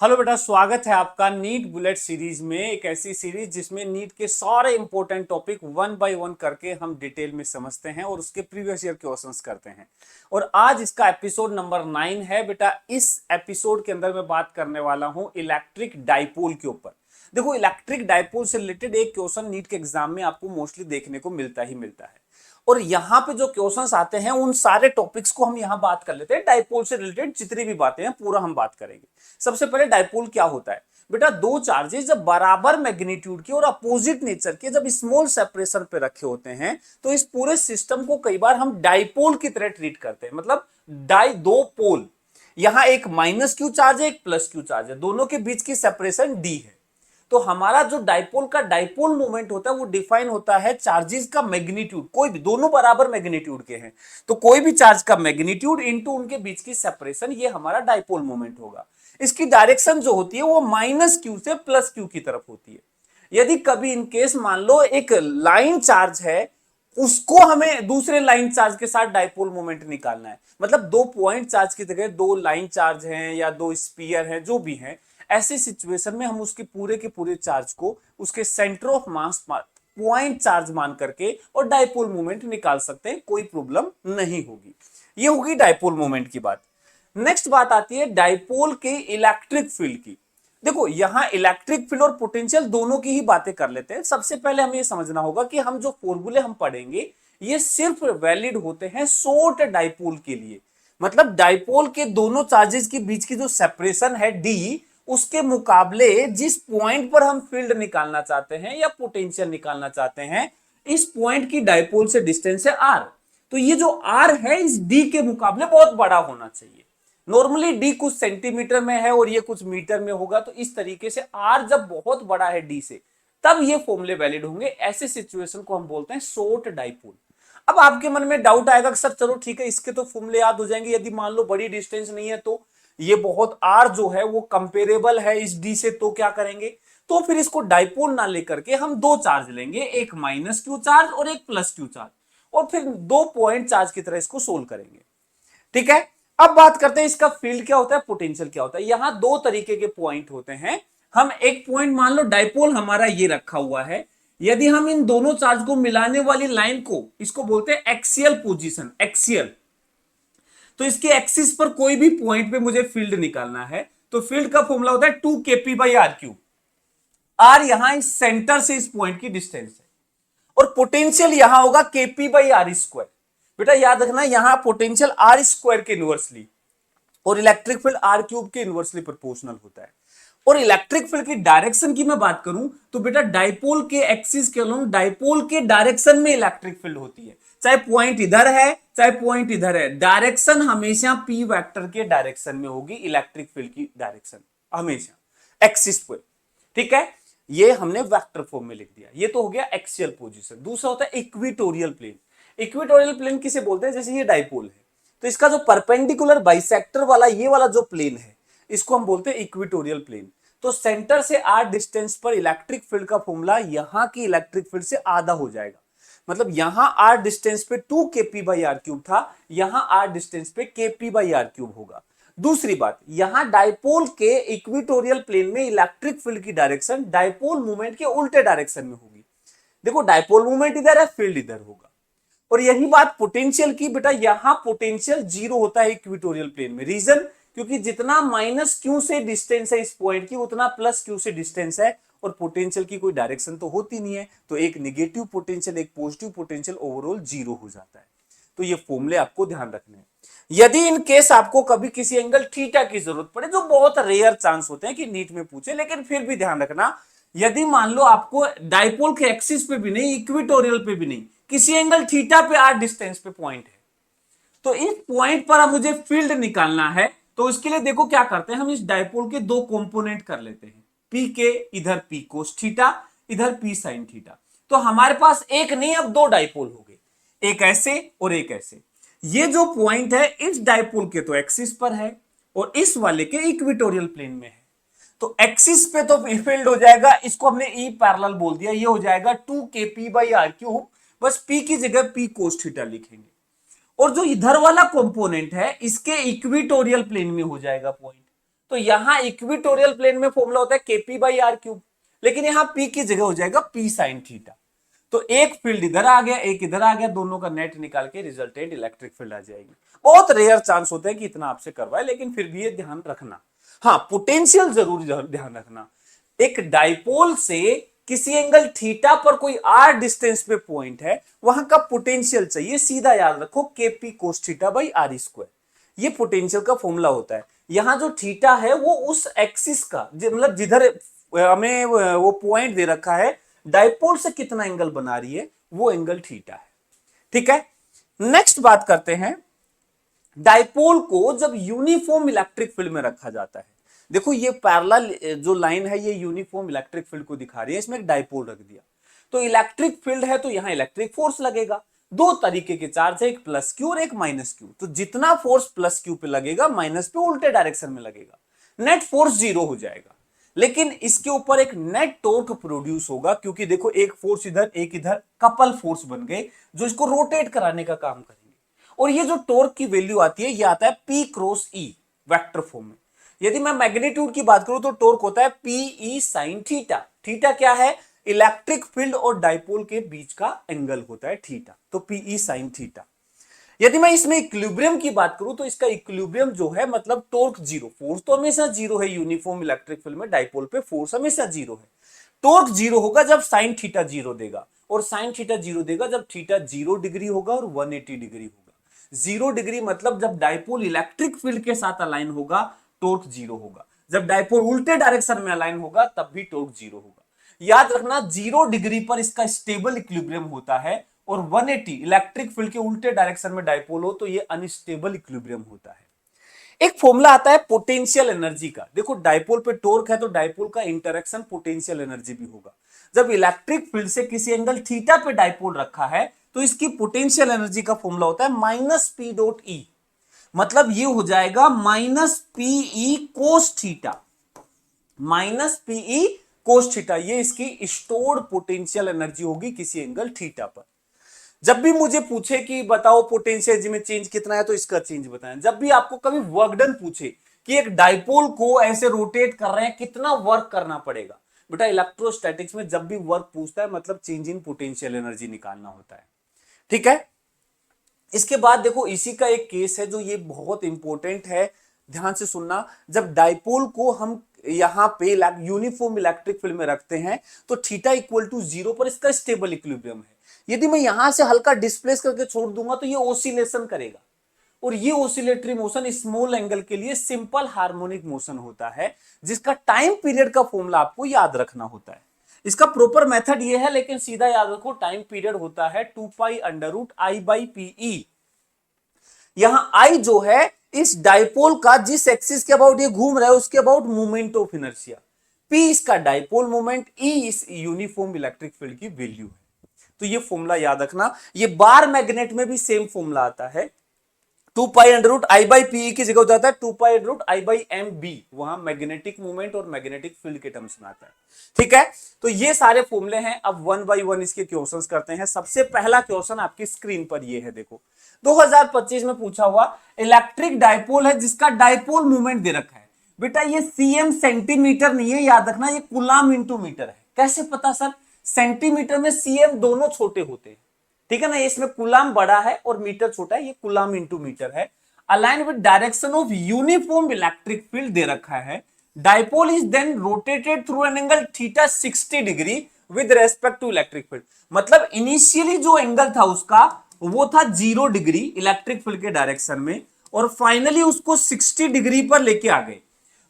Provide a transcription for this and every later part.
Hello बेटा, स्वागत है आपका नीट बुलेट सीरीज में। एक ऐसी सीरीज जिसमें नीट के सारे important topic one by one करके हम डिटेल में समझते हैं और उसके प्रीवियस ईयर क्वेश्चंस करते हैं। और आज इसका एपिसोड नंबर 9 है बेटा। इस एपिसोड के अंदर मैं बात करने वाला हूं इलेक्ट्रिक डाइपोल के ऊपर। देखो, इलेक्ट्रिक डाइपोल से रिलेटेड एक क्वेश्चन नीट के एग्जाम में आपको मोस्टली देखने को मिलता ही मिलता है। और यहाँ पे जो क्वेश्चंस आते हैं उन सारे टॉपिक्स को हम यहाँ बात कर लेते हैं। डाइपोल से रिलेटेड जितनी भी बातें हैं पूरा हम बात करेंगे। सबसे पहले डाइपोल क्या होता है बेटा? दो चार्जेस जब बराबर मैग्नीट्यूड के और अपोजिट नेचर के जब स्मॉल सेपरेशन पे रखे होते हैं तो इस पूरे सिस्टम को कई बार हम डाइपोल की तरह ट्रीट करते हैं। मतलब दो पोल, यहां एक माइनस क्यू चार्ज है, एक प्लस क्यू चार्ज है, दोनों के बीच की सेपरेशन डी है। तो हमारा जो डाइपोल का डाइपोल मोमेंट होता है वो डिफाइन होता है चार्जेस का मैग्नीट्यूड। कोई भी दोनों बराबर मैग्नीट्यूड के हैं तो कोई भी चार्ज का मैग्नीट्यूड इनटू उनके बीच की सेपरेशन, ये हमारा डाइपोल मोमेंट होगा। इसकी डायरेक्शन जो होती है वो माइनस क्यू से प्लस क्यू की तरफ होती है। यदि कभी इनकेस मान लो एक लाइन चार्ज है, उसको हमें दूसरे लाइन चार्ज के साथ डाइपोल मोमेंट निकालना है, मतलब दो पॉइंट चार्ज की जगह दो लाइन चार्ज हैं या दो स्पीयर हैं, जो भी हैं, ऐसी सिचुएशन में हम उसके पूरे के पूरे चार्ज को उसके centre of mass point charge मान करके और डाइपोल मोमेंट निकाल सकते हैं, कोई प्रॉब्लम नहीं होगी। ये होगी डाइपोल मोमेंट की बात। नेक्स्ट बात आती है डाइपोल के इलेक्ट्रिक फील्ड की। देखो, यहां इलेक्ट्रिक फील्ड और पोटेंशियल दोनों की ही बातें कर लेते हैं। सबसे पहले हमें यह समझना होगा कि हम जो फॉर्मूले हम पढ़ेंगे ये सिर्फ वैलिड होते हैं शॉर्ट डाइपोल के लिए। मतलब डाइपोल के दोनों चार्जेस के बीच की जो सेपरेशन है डी, उसके मुकाबले जिस पॉइंट पर हम फील्ड निकालना चाहते हैं या पोटेंशियल निकालना चाहते हैं, इस पॉइंट की डाइपोल से डिस्टेंस है आर। तो ये जो आर है इस डी के मुकाबले बहुत बड़ा होना चाहिए। नॉर्मली डी कुछ सेंटीमीटर में है और ये कुछ मीटर में होगा, तो इस तरीके से आर जब बहुत बड़ा है डी से तब ये फॉर्मूले वैलिड होंगे। ऐसे सिचुएशन को हम बोलते हैं शॉर्ट डाइपोल। अब आपके मन में डाउट आएगा कि सर चलो ठीक है, इसके तो फॉर्मूले याद हो जाएंगे, यदि मान लो बड़ी डिस्टेंस नहीं है तो ये बहुत आर जो है वो कंपेरेबल है इस डी से, तो क्या करेंगे? तो फिर इसको डाइपोल ना लेकर के हम दो चार्ज लेंगे, एक माइनस क्यू चार्ज और एक प्लस क्यू चार्ज, और फिर दो पॉइंट चार्ज की तरह इसको सोल्व करेंगे। ठीक है, अब बात करते हैं इसका फील्ड क्या होता है, पोटेंशियल क्या होता है। यहां दो तरीके के पॉइंट होते हैं। हम एक पॉइंट मान लो डाइपोल हमारा ये रखा हुआ है, यदि हम इन दोनों चार्ज को मिलाने वाली लाइन को, इसको बोलते हैं एक्सियल पोजीशन, एक्सियल। तो इसके एक्सिस पर कोई भी पॉइंट पे मुझे फील्ड निकालना है तो फील्ड का फॉर्मूला होता है 2kp/r³। आर यहां इस सेंटर से इस पॉइंट की डिस्टेंस है और पोटेंशियल यहां होगा kp/r²। बेटा याद रखना, यहां पोटेंशियल r² के इनवर्सली और इलेक्ट्रिक फील्ड r³ के इनवर्सली प्रोपोर्शनल होता है। और इलेक्ट्रिक फील्ड की डायरेक्शन की मैं बात करूं तो बेटा डाइपोल के एक्सिस के अलोंग डाइपोल के डायरेक्शन में इलेक्ट्रिक फील्ड होती है। चाहे पॉइंट इधर है चाहे पॉइंट इधर है, डायरेक्शन हमेशा p वेक्टर के डायरेक्शन में होगी। इलेक्ट्रिक फील्ड की डायरेक्शन हमेशा एक्सिस पे। ठीक है, ये हमने वेक्टर फॉर्म में लिख दिया। ये तो हो गया एक्सियल पोजीशन। दूसरा होता है इक्वेटोरियल प्लेन। इक्वेटोरियल प्लेन किसे बोलते हैं? जैसे ये डाइपोल है तो इसका जो परपेंडिकुलर बाइसेक्टर वाला ये वाला जो प्लेन है इसको हम बोलते हैं इक्वेटोरियल प्लेन। तो सेंटर से आर डिस्टेंस पर इलेक्ट्रिक फील्ड का फॉर्मूला यहां की इलेक्ट्रिक फील्ड से आधा हो जाएगा। मतलब यहां आर डिस्टेंस पे 2kp/r³ था, यहां आर डिस्टेंस पे kp/r³ होगा। दूसरी बात, यहां डाइपोल के इक्वेटोरियल प्लेन में इलेक्ट्रिक फील्ड की डायरेक्शन डाइपोल मूवमेंट के उल्टे डायरेक्शन में होगी। देखो, डाइपोल मूवमेंट इधर है, फील्ड इधर होगा। और यही बात पोटेंशियल की। बेटा यहां पोटेंशियल जीरो होता है इक्वेटोरियल प्लेन में। रीजन, क्योंकि जितना माइनस क्यू से डिस्टेंस है इस पॉइंट की उतना प्लस क्यू से डिस्टेंस है, और पोटेंशियल की कोई डायरेक्शन तो होती नहीं है, तो एक निगेटिव पोटेंशियल एक पॉजिटिव पोटेंशियल ओवरऑल जीरो हो जाता है। तो ये फॉर्मूले आपको ध्यान रखने हैं। यदि इन केस आपको कभी किसी एंगल थीटा की जरूरत पड़े, जो बहुत रेयर चांस होते हैं कि नीट में पूछे, लेकिन फिर भी ध्यान रखना, यदि मान लो आपको डाइपोल के एक्सिस पे भी नहीं, इक्वेटोरियल पे भी नहीं, किसी एंगल थीटा पे आर डिस्टेंस पे पॉइंट है, तो इस पॉइंट पर मुझे फील्ड निकालना है, तो इसके लिए देखो क्या करते हैं, हम इस डाइपोल के दो कंपोनेंट कर लेते हैं। पी के इधर पी कोस थीटा, इधर पी साइन थीटा। तो हमारे पास एक नहीं अब दो डाइपोल हो गए, एक ऐसे और एक ऐसे। ये जो पॉइंट है इस डाइपोल के तो एक्सिस पर है और इस वाले के इक्वेटोरियल प्लेन में है। तो एक्सिस पे तो फील्ड हो जाएगा, इसको हमने ई पैरेलल बोल दिया, ये हो जाएगा 2kp/r³। बस p की जगह p कोस थीटा लिखेंगे। और जो इधर वाला कंपोनेंट है इसके इक्वेटोरियल प्लेन में हो जाएगा पॉइंट, तो यहां इक्वेटोरियल प्लेन में फॉर्मूला होता है केपी बाई आर क्यूब, लेकिन यहां पी की जगह हो जाएगा पी साइन थीटा। तो एक फील्ड इधर आ गया, एक इधर आ गया, दोनों का नेट निकाल के रिजल्टेंट इलेक्ट्रिक फील्ड आ जाएगी। बहुत रेयर चांस होता है कि इतना आपसे करवाए, लेकिन फिर भी ये ध्यान रखना। हाँ, पोटेंशियल जरूर ध्यान रखना। एक डाइपोल से किसी एंगल थीटा पर कोई आर डिस्टेंस पे पॉइंट है, वहां का पोटेंशियल चाहिए, सीधा याद रखो K P cos theta by r square. ये पोटेंशियल का फॉर्मूला होता है। यहां जो थीटा है वो उस एक्सिस का, मतलब जिधर हमें वो पॉइंट दे रखा है, डाइपोल से कितना एंगल बना रही है, वो एंगल थीटा है। ठीक है, नेक्स्ट बात करते हैं। डाइपोल को जब यूनिफॉर्म इलेक्ट्रिक फील्ड में रखा जाता है, देखो ये पैरेलल जो लाइन है ये यूनिफॉर्म इलेक्ट्रिक फील्ड को दिखा रही है, इसमें एक डाइपोल रख दिया तो इलेक्ट्रिक फील्ड है, तो यहां इलेक्ट्रिक फोर्स लगेगा। दो तरीके के चार्ज है, एक प्लस क्यू और एक माइनस क्यू। तो जितना फोर्स प्लस क्यू पे लगेगा, माइनस पे उल्टे डायरेक्शन में लगेगा, नेट फोर्स जीरो हो जाएगा। लेकिन इसके ऊपर एक नेट टॉर्क प्रोड्यूस होगा, क्योंकि देखो एक फोर्स इधर एक इधर, कपल फोर्स बन गए जो इसको रोटेट कराने का काम करेंगे। और ये जो टॉर्क की वैल्यू आती है, ये आता है P cross E vector form में। यदि मैं मैग्नीट्यूड की बात करूं तो टॉर्क होता है P E sine theta. Theta क्या है? इलेक्ट्रिक फील्ड और डाइपोल के बीच का एंगल होता है थीटा, तो पी ई साइन थीटा। यदि मैं इसमें इक्विलिब्रियम की बात करूं तो इसका इक्विलिब्रियम जो है, मतलब टॉर्क जीरो, फोर्स तो हमेशा जीरो है यूनिफॉर्म इलेक्ट्रिक फील्ड में, डाइपोल पे फोर्स हमेशा जीरो है। टॉर्क जीरो होगा जब साइन थीटा जीरो देगा, और साइन थीटा जीरो देगा जब थीटा 0 डिग्री होगा और 180 डिग्री होगा। 0 डिग्री मतलब जब डाइपोल इलेक्ट्रिक फील्ड के साथ अलाइन होगा, टॉर्क जीरो होगा। जब डाइपोल उल्टे डायरेक्शन में अलाइन होगा, तब भी टॉर्क जीरो होगा। याद रखना, 0 डिग्री पर इसका स्टेबल इक्विलिब्रियम होता है, और 180 इलेक्ट्रिक फील्ड के उल्टे डायरेक्शन में डाइपोल हो तो ये अनस्टेबल इक्विलिब्रियम होता है। एक फॉर्मूला आता है पोटेंशियल एनर्जी का। देखो डाइपोल पे टॉर्क है तो डाइपोल का इंटरेक्शन पोटेंशियल एनर्जी भी होगा। जब इलेक्ट्रिक फील्ड से किसी एंगल थीटा पे डाइपोल रखा है, तो इसकी पोटेंशियल एनर्जी का फॉर्मूला होता है माइनस पी डॉट ई। मतलब ये हो जाएगा minus P E cos theta, minus P E cos theta. ये इसकी स्टोर्ड पोटेंशियल एनर्जी होगी किसी एंगल थीटा पर। जब भी मुझे पूछे कि बताओ पोटेंशियल एनर्जी में चेंज कितना है, तो इसका चेंज बताएं। जब भी आपको कभी वर्क डन पूछे कि एक डाइपोल को ऐसे रोटेट कर रहे हैं, कितना वर्क करना पड़ेगा, बेटा इलेक्ट्रोस्टैटिक्स में जब भी वर्क पूछता है, मतलब चेंज इन पोटेंशियल एनर्जी निकालना होता है। ठीक है, इसके बाद देखो इसी का एक केस है जो ये बहुत इंपॉर्टेंट है, ध्यान से सुनना। जब डाइपोल को हम यहां पे यूनिफॉर्म इलेक्ट्रिक फील्ड में रखते हैं, तो थीटा इक्वल टू 0 पर इसका स्टेबल इक्विलिब्रियम है। यदि मैं यहां से हल्का डिस्प्लेस करके छोड़ दूंगा तो ये ओसिलेशन करेगा, और ये ओसिलेटरी मोशन स्मॉल एंगल के लिए सिंपल हार्मोनिक मोशन होता है, जिसका टाइम पीरियड का फॉर्मूला आपको याद रखना होता है। इसका प्रॉपर मेथड ये है, लेकिन सीधा याद रखो, टाइम पीरियड होता है 2 pi under root I by P E. यहां आई जो है इस डाइपोल का, जिस एक्सिस के अबाउट ये घूम रहा है उसके about moment of inertia, P इसका डाइपोल मोमेंट, ई इस यूनिफॉर्म इलेक्ट्रिक फील्ड की वैल्यू है। तो ये फॉर्मूला याद रखना। ये बार मैग्नेट में भी सेम फॉर्मूला आता है, 2 pi under root I by P E की जगह हो जाता है 2 pi under root I by M B, वहां मैग्नेटिक मूवमेंट और मैग्नेटिक फील्ड के टर्म्स में आता है। ठीक है, तो ये सारे फॉर्मूले हैं। अब 1 बाई 1 इसके क्वेश्चंस करते हैं। सबसे पहला क्वेश्चन आपकी स्क्रीन पर ये है, देखो 2025 में पूछा हुआ, इलेक्ट्रिक डाइपोल है जिसका डाइपोल मूवमेंट दे रखा है। बेटा ये सीएम सेंटीमीटर नहीं है, याद रखना, ये कूलाम इंटू मीटर है। कैसे पता सर? सेंटीमीटर में सीएम दोनों छोटे होते हैं, ठीक है ना, इसमें कूलाम बड़ा है और मीटर छोटा है, ये कूलाम इंटू मीटर है। Align with direction of uniform electric field दे रखा है। Dipole is then rotated through an angle theta 60 degree with respect to electric field. मतलब इनिशियली जो एंगल था उसका वो था 0 डिग्री इलेक्ट्रिक फील्ड के डायरेक्शन में, और फाइनली उसको 60 डिग्री पर लेके आ गए।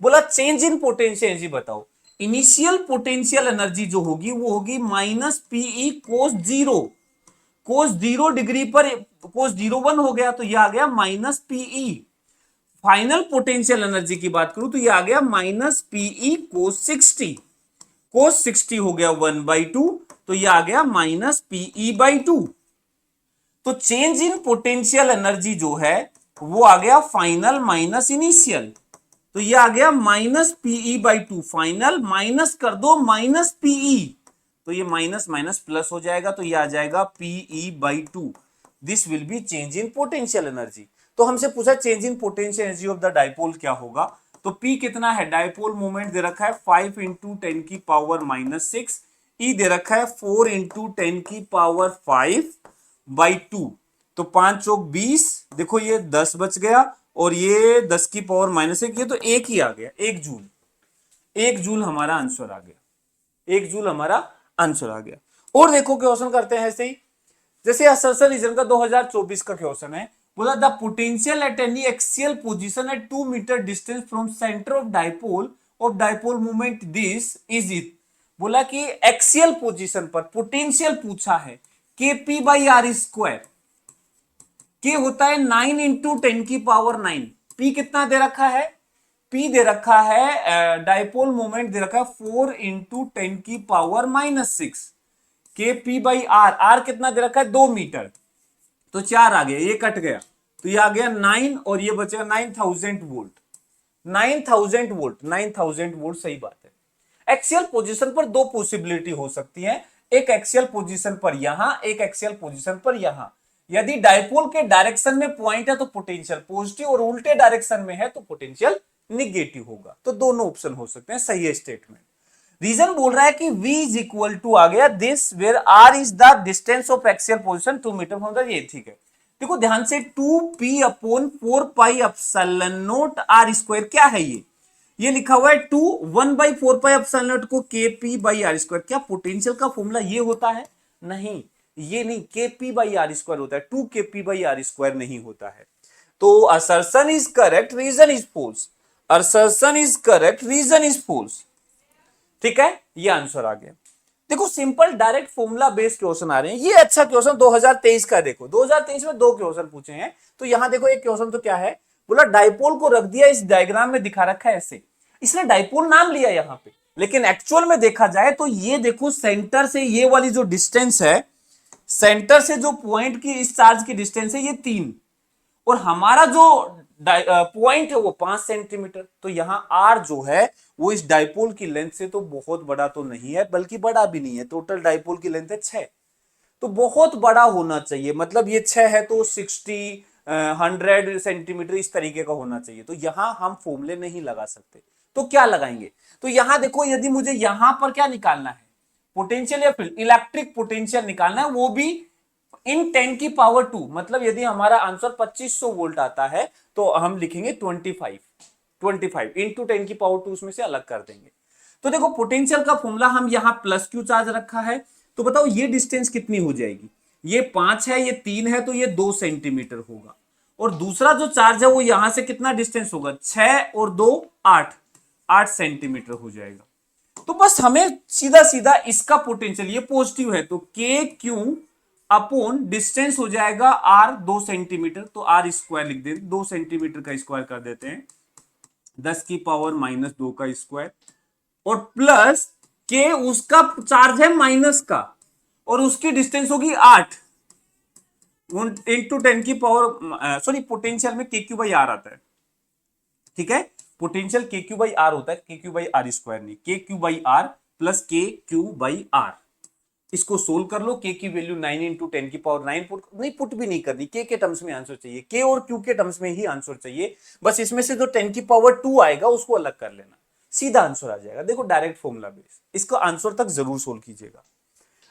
बोला चेंज इन पोटेंशियल एनर्जी बताओ। इनिशियल पोटेंशियल एनर्जी जो होगी वो होगी minus P E cos 0। Cos 0 degree पर कोस 01 हो गया, तो ये आ गया minus P E. Final potential energy की बात करूं तो ये आ गया माइनस पीई कोस 60। कोस 60 हो गया 1/2, तो ये आ गया माइनस पीई बाई 2। तो चेंज इन पोटेंशियल एनर्जी जो है वो आ गया फाइनल माइनस इनिशियल, तो ये आ गया minus P E by 2। Final minus कर दो माइनस पीई, तो ये माइनस माइनस प्लस हो जाएगा, तो ये आ जाएगा P E by 2। This will be change in potential energy. तो हमसे पूछा change in potential energy of the dipole क्या होगा, तो P कितना है, डायपोल मोमेंट दे रखा है 5 इंटू 10 की पावर -6, E दे रखा है 4 इंटू 10 की पावर 5/2। तो 5 चौक 20, देखो ये 10 बच गया और ये 10 की पावर -1, ये तो एक ही आ गया, 1 जूल। 1 जूल हमारा आंसर आ गया, 1 जूल हमारा आंसर आ गया। और देखो क्वेश्चन करते हैं ऐसे ही, जैसे असर्शन रीजन का 2024 का क्वेश्चन है, बोला the potential at any axial position at 2 meter distance from center of dipole movement this is it. बोला कि एक्सियल पोजीशन पर पोटेंशियल पूछा है, kp/r², के होता है 9 इंटू 10 की पावर 9। पी कितना दे रखा है, पी दे रखा है, डायपोल मोमेंट दे रखा है 4 इंटू 10 की पावर -6, के p/r, आर कितना दे रखा है 2 मीटर, तो 4 आ गया, ये कट गया, तो ये आ गया 9 और ये बचेगा 9000 वोल्ट। 9000 वोल्ट, 9000 वोल्ट सही बात है। एक्सियल पोजीशन पर दो पॉसिबिलिटी हो सकती है, एक एक्सियल पोजीशन पर यहां, एक एक्सियल पोजीशन पर यहां। यदि डायपोल के डायरेक्शन में पॉइंट है तो पोटेंशियल पॉजिटिव, और उल्टे डायरेक्शन में है तो पोटेंशियल निगेटिव होगा। तो दोनों ऑप्शन हो सकते हैं, सही है स्टेटमेंट। रीजन बोल रहा है कि V इज इक्वल टू आ गया this, where R is the distance of axial position 2 meter from the, ये ठीक है। देखो ध्यान से, 2p/4πε0r², क्या है ये लिखा हुआ है 2 1/4πε0 को kp/r²। क्या पोटेंशियल का फॉर्मूला ये होता है? नहीं, ये नहीं, kp/r² होता है, 2 kp/r² नहीं होता है। तो assertion is correct, reason is false. Assertion is correct, reason is false. ठीक है, ये आंसर आ गया। देखो simple direct formula based question आ रहे हैं। ये अच्छा क्वेश्चन 2023 का, देखो 2023 में 2 क्वेश्चन पूछे हैं। तो यहां देखो एक क्वेश्चन तो क्या है, बोला डायपोल को रख दिया, इस डायग्राम में दिखा रखा है ऐसे, इसने डायपोल नाम लिया यहां पे, लेकिन एक्चुअल में देखा जाए तो ये देखो सेंटर से ये वाली जो डिस्टेंस है, सेंटर से जो पॉइंट की इस चार्ज की डिस्टेंस है ये 3, और हमारा जो पॉइंट है वो 5 सेंटीमीटर। तो यहां आर जो है वो इस डायपोल की लेंथ से तो बहुत बड़ा तो नहीं है, बल्कि बड़ा भी नहीं है। टोटल डायपोल की लेंथ है 6, तो बहुत बड़ा होना चाहिए। मतलब ये 6 है तो 60 100 सेंटीमीटर इस तरीके का होना चाहिए। तो यहां हम फॉर्मूले नहीं लगा सकते, तो क्या लगाएंगे? तो यहां देखो, यदि मुझे यहां पर क्या निकालना है, पोटेंशियल या फील्ड, इलेक्ट्रिक पोटेंशियल निकालना है, वो भी इन 10 की पावर 2। मतलब यदि हमारा आंसर 2500 वोल्ट आता है तो हम लिखेंगे 25 इंटू 10 की पावर 2, उसमें से अलग कर देंगे। तो देखो पोटेंशियल का फॉर्मूला हम यहां प्लस क्यू चार्ज रखा है, तो बताओ ये डिस्टेंस कितनी हो जाएगी? ये 5 है, ये 3 है, तो ये 2 सेंटीमीटर होगा। और दूसरा जो चार्ज है वो यहां से कितना डिस्टेंस होगा, 6 और 2 8 सेंटीमीटर हो जाएगा। तो बस हमें सीधा सीधा इसका पोटेंशियल, ये पॉजिटिव है तो के क्यू अपॉन डिस्टेंस हो जाएगा आर 2 सेंटीमीटर, तो आर स्क्वायर लिख देते, 2 सेंटीमीटर का स्क्वायर कर देते हैं, 10 की पावर -2 का स्क्वायर, और प्लस के उसका चार्ज है माइनस का, और उसकी डिस्टेंस होगी 8 इंटू 10 की पावर, सॉरी पोटेंशियल में kq/r आता है। ठीक है, पोटेंशियल kq/r होता है, kq/r² नहीं, kq/r प्लस kq/r। इसको सोल्व कर लो, k की वैल्यू 9 इंटू 10 की पावर 9 पुट भी नहीं करनी, k के टर्म्स में आंसर चाहिए, k और q के टर्म्स में ही आंसर चाहिए। बस इसमें से जो 10 की पावर 2 आएगा उसको अलग कर लेना, सीधा आंसर आ जाएगा। देखो डायरेक्ट फॉर्मूला बेस, इसको आंसर तक जरूर सोल्व कीजिएगा।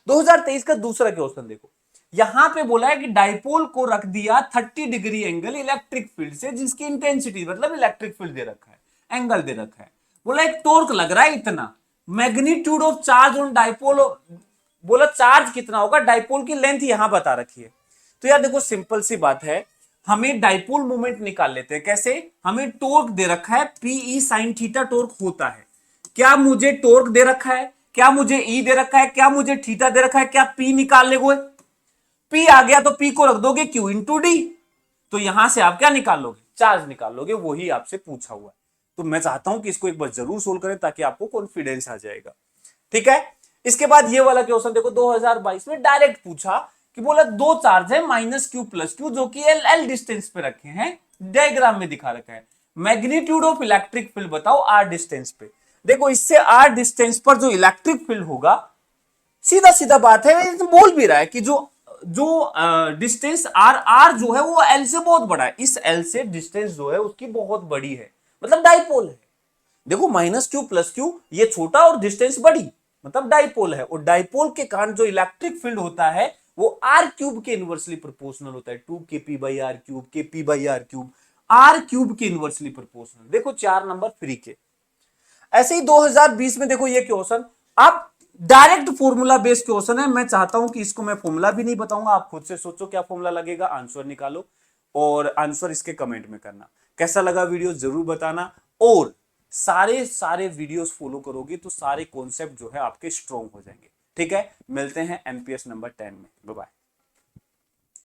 2023 का दूसरा क्वेश्चन देखो, यहां पे बोला है कि डायपोल को रख दिया 30 डिग्री एंगल इलेक्ट्रिक फील्ड से, जिसकी इंटेंसिटी मतलब इलेक्ट्रिक फील्ड दे रखा है, एंगल दे रखा है। बोला एक टॉर्क लग रहा है इतना, magnitude of charge on dipole, बोला चार्ज कितना होगा, डायपोल की लेंथ यहां बता रखी है। तो यार देखो सिंपल सी बात है, हमें डायपोल मोमेंट निकाल लेते हैं। कैसे? हमें टॉर्क दे रखा है, पीई साइन थीटा टॉर्क होता है। क्या मुझे टॉर्क दे रखा है, क्या मुझे ई दे रखा है, क्या मुझे थीटा दे रखा है, क्या पी निकालने को है? पी आ गया तो पी को रख दोगे क्यू इंटू डी, तो यहां से आप क्या निकाल लोगे, चार्ज निकाल लोगे, वही आपसे पूछा हुआ है। तो मैं चाहता हूं कि इसको एक बार जरूर सोल्व करें ताकि आपको कॉन्फिडेंस आ जाएगा। ठीक है, इसके बाद ये वाला क्वेश्चन देखो, 2022 में डायरेक्ट पूछा कि बोला दो चार्ज है -q + q, जो कि एल डिस्टेंस पे रखे हैं, डायग्राम में दिखा रखा है। मैग्नीट्यूड ऑफ इलेक्ट्रिक फील्ड बताओ आर डिस्टेंस पे। देखो इससे आर डिस्टेंस पर जो इलेक्ट्रिक फील्ड होगा, सीधा सीधा बात है, बोल भी रहा है कि जो डिस्टेंस आर जो है वो एल से बहुत बड़ा है, इस एल से डिस्टेंस जो है उसकी बहुत बड़ी है, मतलब डाइपोल है। देखो माइनस क्यू प्लस क्यू, ये छोटा और डिस्टेंस बड़ी, मतलब डाइपोल है। और डाइपोल के कारण जो इलेक्ट्रिक फील्ड होता है वो आर क्यूब के इनवर्सली प्रोपोर्शनल होता है। 2 kp/r³ kp/r³ आर क्यूब के इनवर्सली प्रोपोर्शनल। देखो 4 नंबर फ्री के। ऐसे ही 2020 में देखो ये क्वेश्चन, आप डायरेक्ट फॉर्मूला बेस्ड क्वेश्चन है। मैं चाहता हूं कि इसको मैं फॉर्मूला भी नहीं बताऊंगा, आप खुद से सोचो क्या फॉर्मूला लगेगा, आंसर निकालो और आंसर इसके कमेंट में करना। कैसा लगा वीडियो जरूर बताना, और सारे सारे वीडियोस फॉलो करोगे तो सारे कॉन्सेप्ट जो है आपके स्ट्रॉन्ग हो जाएंगे। ठीक है, मिलते हैं एमपीएस नंबर 10 में। Bye bye.